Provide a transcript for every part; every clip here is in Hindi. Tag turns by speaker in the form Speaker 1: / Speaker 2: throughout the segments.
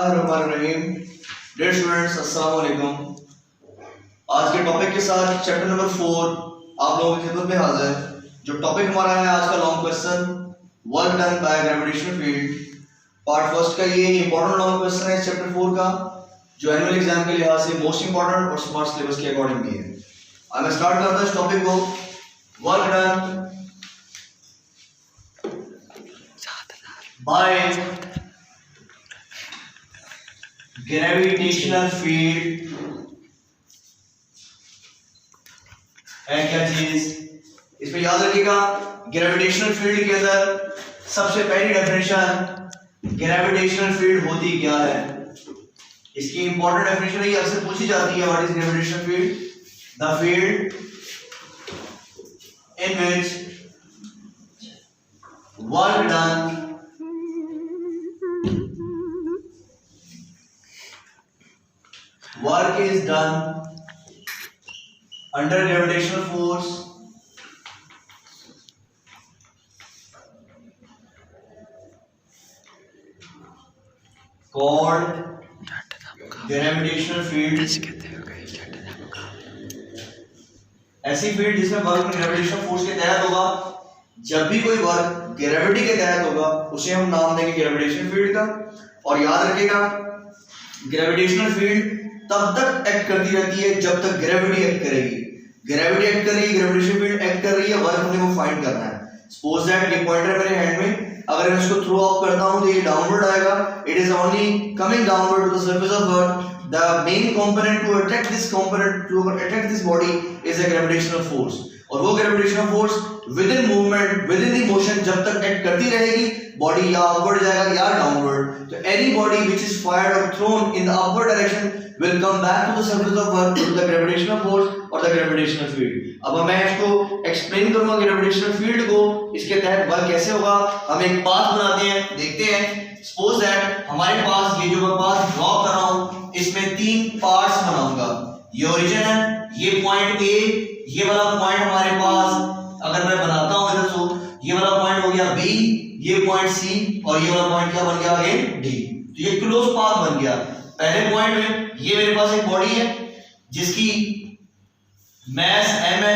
Speaker 1: बिस्मिल्लाहिर्रहमानिर्रहीम। डियर स्टूडेंट्स, अस्सलाम वालेकुम। आज के टॉपिक के साथ चैप्टर नंबर 4 आप लोगों की खिदमत में हाजिर है। जो टॉपिक हमारा है आज का long question, work done by gravitational field. Part first का ये इंपॉर्टेंट लॉन्ग क्वेश्चन है चैप्टर 4 का, जो एनुअल एग्जाम के लिहाज से मोस्ट इंपॉर्टेंट और स्मार्ट सिलेबस के अकॉर्डिंग भी है। अब मैं स्टार्ट करता हूं इस टॉपिक को। Work done by gravitational field है क्या चीज, इसमें याद रखिएगा। ग्रेविटेशनल फील्ड के अंदर सबसे पहली डेफिनेशन ग्रेविटेशनल फील्ड होती क्या है, इसकी इंपॉर्टेंट डेफिनेशन ये अक्सर पूछी जाती है। What is gravitational field? The field in which work done work is done under gravitational force called gravitational field। ऐसी फील्ड जिसमें वर्क ग्रेविटेशनल फोर्स के तहत होगा। जब भी कोई वर्क ग्रेविटी के तहत होगा उसे हम नाम देंगे ग्रेविटेशनल फील्ड का। और याद रखिएगा, ग्रेविटेशनल फील्ड तब तक एक्ट करती रहती है जब तक ग्रेविटी एक्ट करेगी। ग्रेविटी एक्ट कर रही है, ग्रेविटेशनल फील्ड एक्ट कर रही है, वर्क हमने वो फाइंड करना है। सपोज दैट ये पॉइंटर मेरे हैंड में, अगर मैं इसको थ्रो अप करता हूं तो ये डाउनवर्ड आएगा। It is only coming downward to the surface of earth. The main component to attract this component to attract this body is a gravitational force. और वो gravitational force within movement, within the motion जब तक एक्ट करती रहेगी, बॉडी या अपवर्ड जाएगा या डाउनवर्ड। तो any body which is fired और thrown in the upward direction will come back to the surface of earth due to the gravitational force or the gravitational field। अब मैं इसको एक्सप्लेन करूंगा ग्रेविटेशनल फील्ड को, इसके तहत वर्क कैसे होगा। हम एक पाथ बनाते हैं, देखते हैं। सपोज दैट हमारे पास ये जो मैं पाथ ड्रॉ कर रहा हूं, इसमें 3 पार्ट्स बनाऊंगा। ये ओरिजिन है, ये पॉइंट ए, ये वाला पॉइंट हमारे पास अगर मैं बनाता हूं इधर से, ये वाला पॉइंट हो गया बी, ये पॉइंट सी, और ये वाला पॉइंट क्या बन गया अगेन डी। तो ये क्लोज पाथ बन गया। पहले पॉइंट में ये मेरे पास एक बॉडी है जिसकी मास m है,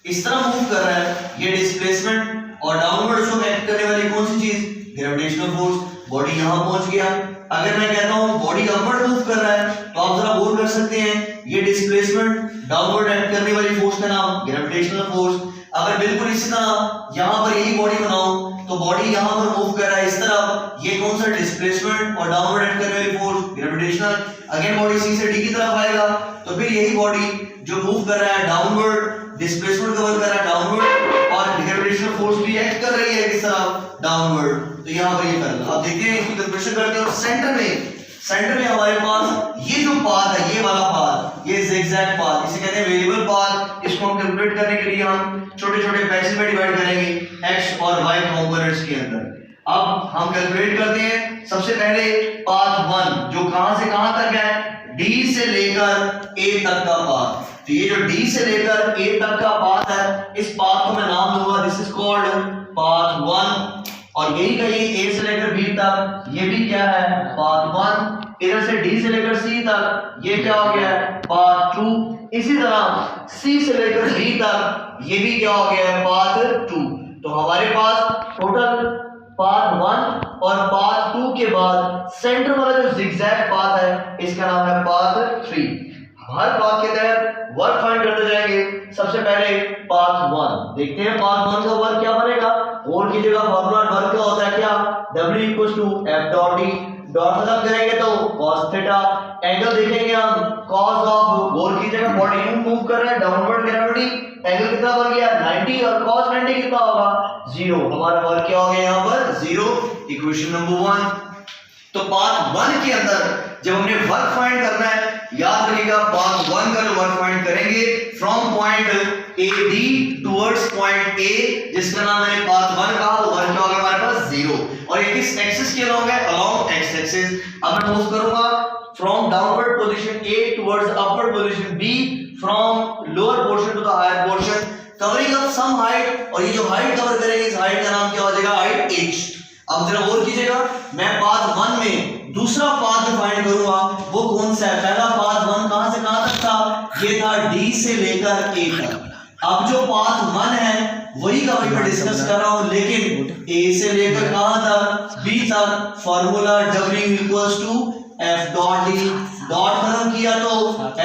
Speaker 1: इस तरह मूव कर रहा है। ये डिस्प्लेसमेंट और डाउनवर्ड को एक्ट करने वाली कौन सी चीज? Gravitational force. बॉडी यहां पहुंच गया। अगर मैं कहता हूं बॉडी अपवर्ड मूव कर रहा है तो आप जरा गौर कर सकते हैं, ये डिस्प्लेसमेंट डाउनवर्ड एक्ट करने वाली फोर्स का नाम ग्रेविटेशनल फोर्स। अगर बिल्कुल इसी तरह यहां पर यही बॉडी बनाऊं तो बॉडी यहां पर मूव कर रहा है इस तरफ, ये कौन सा? डिस्प्लेसमेंट और डाउनवर्ड एक्ट करने वाली फोर्स ग्रेविटेशनल। अगेन बॉडी सी से डी की तरफ आएगा तो फिर यही बॉडी जो मूव कर रहा है डाउनवर्ड, डिस्प्लेसमेंट कवर कर रहा है डाउनवर्ड, और ग्रेविटेशनल फोर्स भी एक्ट कर रही है किस तरफ? डाउनवर्ड। तो यहां पर ये कर, अब देखते हैं इसकी कैलकुलेशन करते हैं। और सेंटर में हमारे पास ये जो पाथ है, ये वाला पाथ, ये ज़िगज़ैग पाथ, इसे कहते हैं वेरिएबल पाथ। इसको हम कैलकुलेट करने के लिए हम छोटे-छोटे पैसेज में डिवाइड करेंगे x और y कंपोनेंट्स के अंदर। अब हम कैलकुलेट करते हैं। सबसे पहले पाथ 1 जो कहां से कहां तक है? d से लेकर a तक का पाथ। तो ये जो d से लेकर a तक का पाथ है, इस पाथ को मैं नाम दूंगा, दिस इज कॉल्ड पाथ 1। और यही का ये a से लेकर b तक, ये भी क्या है? पाथ 1। इधर से d से लेकर c तक, ये क्या हो गया है? पाथ 2। इसी तरह c से लेकर d तक, ये भी क्या हो गया है? पाथ 2। तो हमारे पास टोटल पाथ 1 और पाथ 2 के बाद सेंटर वाला जो ज़िगज़ैग पाथ है, इसका नाम है पाथ 3। हर पाथ के तहत वर्क फाइंड करते जाएंगे। सबसे पहले पाथ 1 देखते हैं। पाथ 1 का वर्क क्या बनेगा? और की जगह फार्मूला वर्क का होता है क्या? W = F dot D। Dot खत्म करेंगे तो cos थीटा। एंगल देखेंगे हम, cos ऑफ, और की जगह बॉडी मूव कर रहा है डाउनवर्ड ग्रेविटी, एंगल कितना बन गया? 90, और cos 90 कितना होगा? 0। हमारा वर्क क्या हो गया यहां पर? 0। Equation number 1। तो पाथ 1 के अंदर जब हमने वर्क फाइंड करना है, याद रखिएगा पाथ 1 का जो वर्क फाइंड करेंगे from point AD towards point A, जिसका नाम है पाथ 1 का, तो वर्क क्या होगा हमारे पास? 0। और ये किस एक्सिस के अलोंग है? Along x axis. अब मैं मूव करूंगा from downward position A towards upward position B, from lower portion to the higher portion, covering up some height. और ये जो हाइट कवर करेंगे, इस हाइट का नाम क्या हो जाएगा? Height h। अब जरा और कीजिएगा, मैं पाथ 1 में दूसरा पाथ जो फाइंड करूंगा वो कौन सा है? पहला पाथ 1 कहां से कहां तक था? ये था D से लेकर A तक। अब जो पाथ 1 है वही का वही मैं डिस्कस कर रहा हूं, लेकिन A से लेकर कहां तक? B तक। Formula W equals to F dot D, dot खत्म किया तो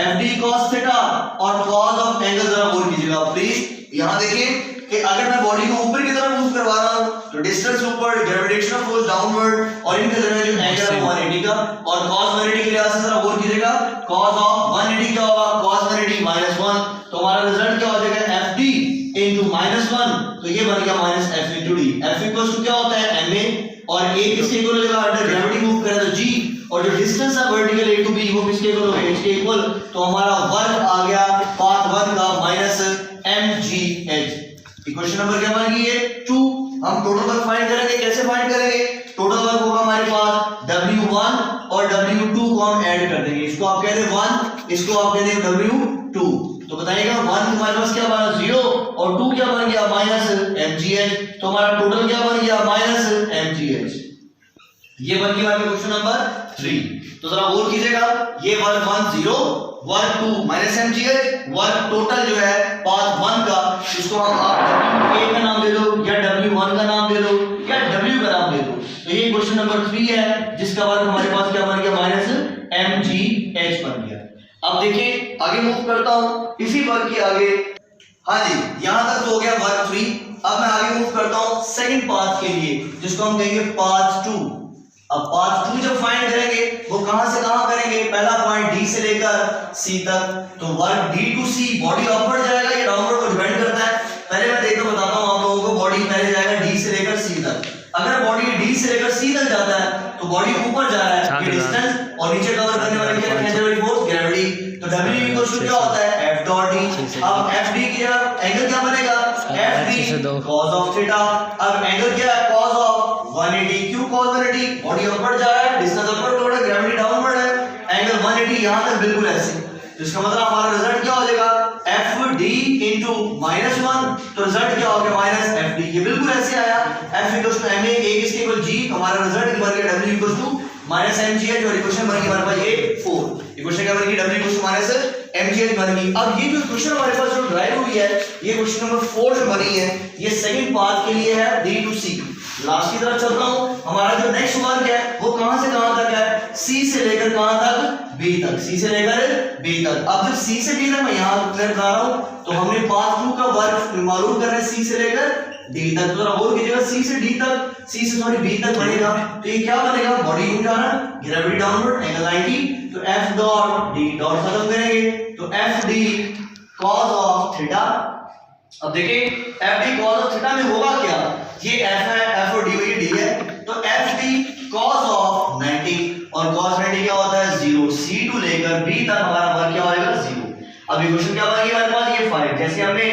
Speaker 1: FD cos थीटा और cos ऑफ एंगल जरा बोल कीजिएगा प्लीज। यहां देखिए कि अगर मैं बॉडी को ऊपर की तरफ मूव करवा रहा हूं तो डिस्टेंस ऊपर, ग्रेविटेशनल फोर्स डाउनवर्ड और इनके दरमियान जो एंगल है 180 का, और cos 180 के लिहाज से जरा बोल कीजिएगा cos ऑफ 180 क्या होगा? cos 180 -1, तो हमारा रिजल्ट क्या हो जाएगा? FD into -1, तो ये बन गया -F into D। F equals to क्या होता है? ma, और a किसके इक्वल हो जाएगा? अंडर ग्रेविटी मूव करे तो g, और जो डिस्टेंस है वर्टिकल a to b वो किसके इक्वल होगा? h के इक्वल। तो हमारा वर्क आ गया पाथ 1 का -mgh। इक्वेशन नंबर क्या बन गई है? 2। हम टोटल वर्क फाइंड करेंगे, कैसे फाइंड करेंगे? टोटल वर्क होगा हमारे पास W1 और W2 को हम ऐड कर देंगे। इसको आप कहते हैं 1, इसको आप कहते हैं W2। तो बताइएगा 1 हमारे पास क्या बना? 0, और 2 क्या बन गया? -mgh। तो हमारा टोटल क्या बन गया? -mgh। ये बन गया हमारा क्वेश्चन नंबर 3। तो जरा और कीजिएगा, ये work 1 0, work 2 -mgh, work total जो है पाथ 1 का, इसको हम आप W1 का नाम दे दो या W1 का नाम दे दो या W का नाम दे दो। तो ये क्वेश्चन नंबर 3 है जिसका वर्क हमारे पास क्या बन गया? -mgh बन गया। अब देखिए आगे मूव करता हूं इसी वर्क के आगे। हाँ जी, यहां तक तो हो गया वर्क 3। अब मैं आगे मूव करता हूं सेकंड पाथ के लिए, जिसको हम कहेंगे पाथ 2। अब पाथ 2 जब फाइंड करेंगे वो कहां से कहां करेंगे? पहला पॉइंट D से लेकर C तक। तो work D to C, body upward जाएगा या डाउनवर्ड को डिपेंड करता है। पहले मैं देखो बताता हूं आप लोगों को, बॉडी पहले जाएगा D से लेकर C तक। अगर बॉडी D से लेकर C तक जाता है तो बॉडी ऊपर जा रहा है, ये डिस्टेंस, और नीचे कवर करने वाली क्या है? Centrifugal force, gravity. तो W इक्वल्स टू क्या होता है? F dot D। अब FD की जगह एंगल क्या बनेगा? FD cos of theta. अब एंगल क्या है? cos of 180। क्यों cos 180? बॉडी अपवर्ड जा रहा है, डिस्टेंस अपवर्ड हो रहा है, ग्रेविटी डाउनवर्ड है, एंगल 180 यहां तक बिल्कुल ऐसे। तो इसका मतलब हमारा रिजल्ट क्या हो जाएगा? FD into -1, तो रिजल्ट क्या हो गया? -FD। ये बिल्कुल ऐसे आया। F equals to ma, a किसके इक्वल? g। हमारा रिजल्ट बन गया W इक्वल्स टू -mgh, और इक्वेशन बन गई हमारे पास ये 4। इक्वेशन क्या बन गई? W इक्वल्स टू -mgh बन गई। अब ये जो इक्वेशन हमारे पास जो ड्राइव हुई है, ये क्वेश्चन नंबर 4 जो बनी है, ये सेकंड पार्ट के लिए है D to C। लास्ट की तरफ चलता हूं। हमारा जो नेक्स्ट वर्क है वो कहां से कहां तक है? C से लेकर कहां तक? B तक। C से लेकर B तक। अब जब C से B तक मैं यहां क्लियर बता रहा हूं, तो हमने पाथ 2 का वर्क मालूम करना है C से लेकर D तक। तो और कीजिएगा, C से D तक, C से सॉरी B तक बनेगा। तो ये क्या बनेगा? बॉडी यूं जा रहा है, ग्रेविटी डाउनवर्ड, एंगल 90, तो F डॉट D डॉट खत्म करेंगे तो FD cos ऑफ थीटा। अब देखिए FD cos ऑफ थीटा में होगा क्या? ये F है, F और D ये D है, तो FD cos ऑफ 90, और cos 90 क्या होता है? 0। C to लेकर B तक हमारा वर्क क्या होगा? 0। अब इक्वेशन क्या बन गई हमारे पास? ये 5। जैसे हमने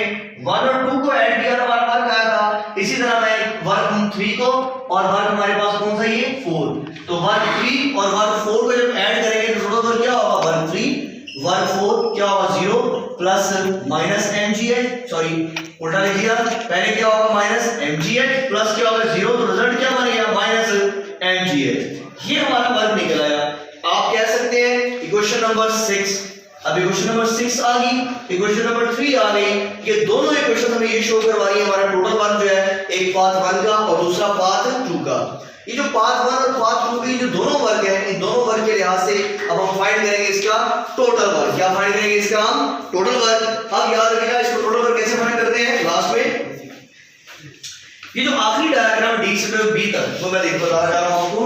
Speaker 1: 1 और 2 को ऐड किया था हमारा वर्क आया था, इसी तरह मैं वर्क 3 को, और वर्क हमारे पास कौन सा? ये 4। तो वर्क 3 और वर्क 4 को जब ऐड करेंगे तो टोटल वर्क क्या होगा? वर्क 3 वर्क 4 क्या होगा? 0 प्लस -mgh, सॉरी उल्टा लिख दिया, पहले क्या होगा? -mgh प्लस क्या होगा? 0। तो रिजल्ट क्या बन गया? -mgh। ये हमारा वर्क निकल आया। आप कह सकते हैं इक्वेशन नंबर 6। अब इक्वेशन नंबर 6 आ गई, इक्वेशन नंबर 3 आ गई। ये दोनों इक्वेशन हमें ये शो करवा रही है हमारा टोटल वर्क जो है, एक पाथ 1 का और दूसरा पाथ 2 का। ये जो पाथ 1 और पाथ 2 के जो दोनों वर्क है, इन दोनों वर्क के लिहाज से अब हम फाइंड करेंगे इसका टोटल वर्क। क्या फाइंड करेंगे? इसका हम टोटल वर्क। अब याद रखिएगा इसको टोटल वर्क कैसे फाइंड करते हैं लास्ट में। ये जो आखिरी डायग्राम D से B तक जो मैं बता जा रहा हूं आपको,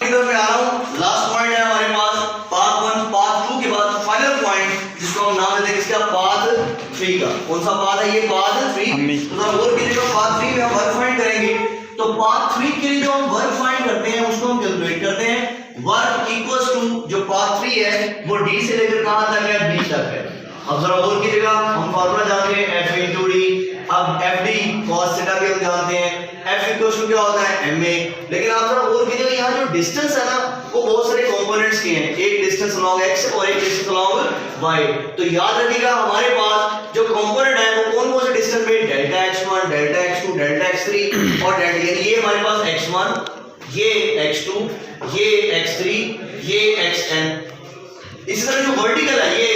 Speaker 1: इधर मैं आ रहा हूं, लास्ट पॉइंट है हमारे पास पाथ 1 पाथ 2 के बाद फाइनल पॉइंट जिसको हम नाम देते हैं इसका पाथ 3 का। कौन सा पाथ है? ये पाथ 3। तो और के लिए पाथ 3 में हम वर्क फाइंड करेंगे। तो पाथ 3 के लिए जो हम वर्क फाइंड करते हैं उसको हम कैलकुलेट करते हैं। वर्क इक्वल्स टू जो पाथ 3 है वो D से लेकर कहां तक है? B तक है। अब जरा और की जगह हम फार्मूला जानते हैं F into D। अब FD cos थीटा भी हम जानते हैं, F इक्वल्स टू क्या होता है? ma। लेकिन आप जरा और की जगह यहाँ जो डिस्टेंस है ना, वो बहुत सारे कंपोनेंट्स के हैं, एक डिस्टेंस अलोंग x और एक डिस्टेंस अलोंग y। तो याद रखिएगा हमारे पास जो कंपोनेंट है वो कौन कौन से डिस्टेंस में, delta x1, delta x2, delta x3 और डेल्टा, यानी ये हमारे पास x1, ये x2, ये x3, ये xn। इसी तरह जो वर्टिकल है ये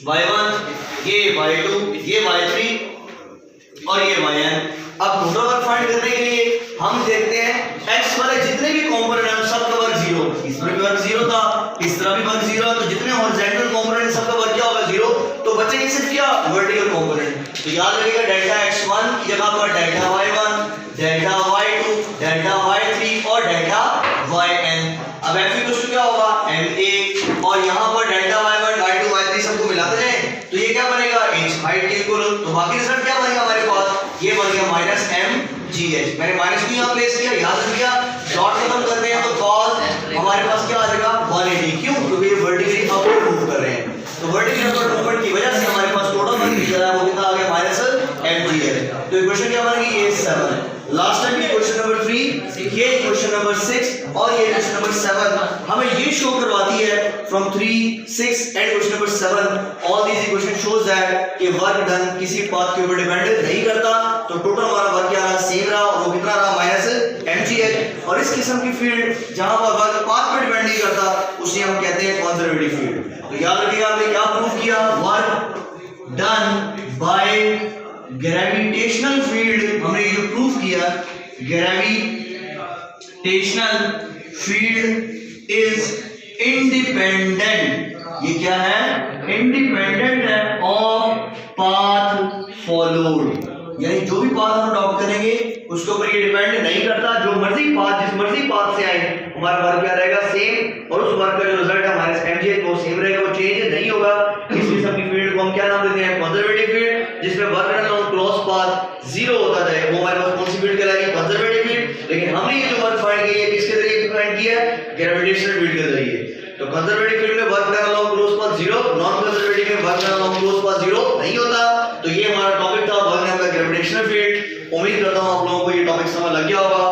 Speaker 1: y1, ये y2, ये y3 और ये yn। अब टोटल वर्क फाइंड करने के लिए हम देखते हैं x वाले जितने भी कंपोनेंट हैं सबका वर्क 0, इसमें भी वर्क 0 था, इस तरह भी वर्क 0 है, तो जितने हॉरिजॉन्टल कंपोनेंट सबका वर्क क्या होगा 0, तो बचेंगे सिर्फ क्या, वर्टिकल कंपोनेंट। तो याद रखिएगा डेल्टा x1 की जगह पर delta y1, delta y2, delta y3 और डेल्टा yn। अब f इक्वल क्या होगा ma, और यहां पर डेल्टा y1, y2, y3 सबको मिलाते जाएं तो ये क्या बनेगा h हाइट इक्वल, तो बाकी रिजल्ट क्या बनेगा हमारे पास, ये बन गया माइनस mgh। मैंने माइनस क्यों यहां प्लेस किया, याद रखिएगा डॉट खत्म करते हैं तो cos हमारे पास क्या आ जाएगा 180, क्यों, क्योंकि ये वर्टिकली अपवर्ड मूव कर रहे हैं, तो वर्टिकल अपवर्ड मूवमेंट की वजह से हमारे पास टोटल वर्क निकल रहा है, वो कितना आ गया माइनस mgh। तो इक्वेशन क्या बनेगी, ये 7। लास्ट टाइम इक्वेशन नंबर 3, ये इक्वेशन नंबर 6 और ये इक्वेशन नंबर 7 हमें ये शो करवाती है from 3, 6 and equation number 7 all these equation shows that कि वर्क डन किसी पाथ के ऊपर डिपेंड नहीं करता, तो टोटल हमारा वर्क क्या रहा, सेम रहा, और वो कितना रहा माइनस mgh। और इस किस्म की फील्ड जहां पर वर्क पाथ पे डिपेंड नहीं करता उसे हम कहते हैं कंजर्वेटिव फील्ड। तो याद रखिएगा हमने क्या प्रूव किया, work done by gravitational field, हमने ये प्रूफ किया ग्रेविटेशनल फील्ड इज इंडिपेंडेंट, ये क्या है, इंडिपेंडेंट है ऑफ पाथ फॉलोड, यानी जो भी पाथ हम अडॉप्ट करेंगे उसके ऊपर ये डिपेंड नहीं करता, जो मर्जी पाथ जिस मर्जी पाथ से आए हमारा वर्क क्या रहेगा सेम, और उस वर्क का जो रिजल्ट है हमारे mgh वो सेम रहेगा, वो चेंज नहीं होगा। इस किस्म की फील्ड को हम क्या नाम देते हैं, कंजर्वेटिव फील्ड, जिसमें work done on cross path 0 होता है, वो हमारे पास कौन सी फील्ड कहलाएगी, कंजर्वेटिव फील्ड। लेकिन हमने ये जो वर्क फाइंड किया है किसके जरिए फाइंड किया है, ग्रेविटेशनल फील्ड के जरिए। तो कंजर्वेटिव फील्ड में work done along cross path 0, non conservative में work done along cross path 0 नहीं होता। तो ये हमारा टॉपिक था work done by gravitational field. उम्मीद करता हूं आप लोगों को ये टॉपिक समझ लग गया होगा।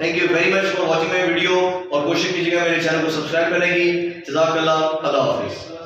Speaker 1: Thank you very much for watching my video, और कोशिश कीजिएगा मेरे चैनल को सब्सक्राइब करने की। जज़ाकल्लाह, अल्लाह हाफिज़।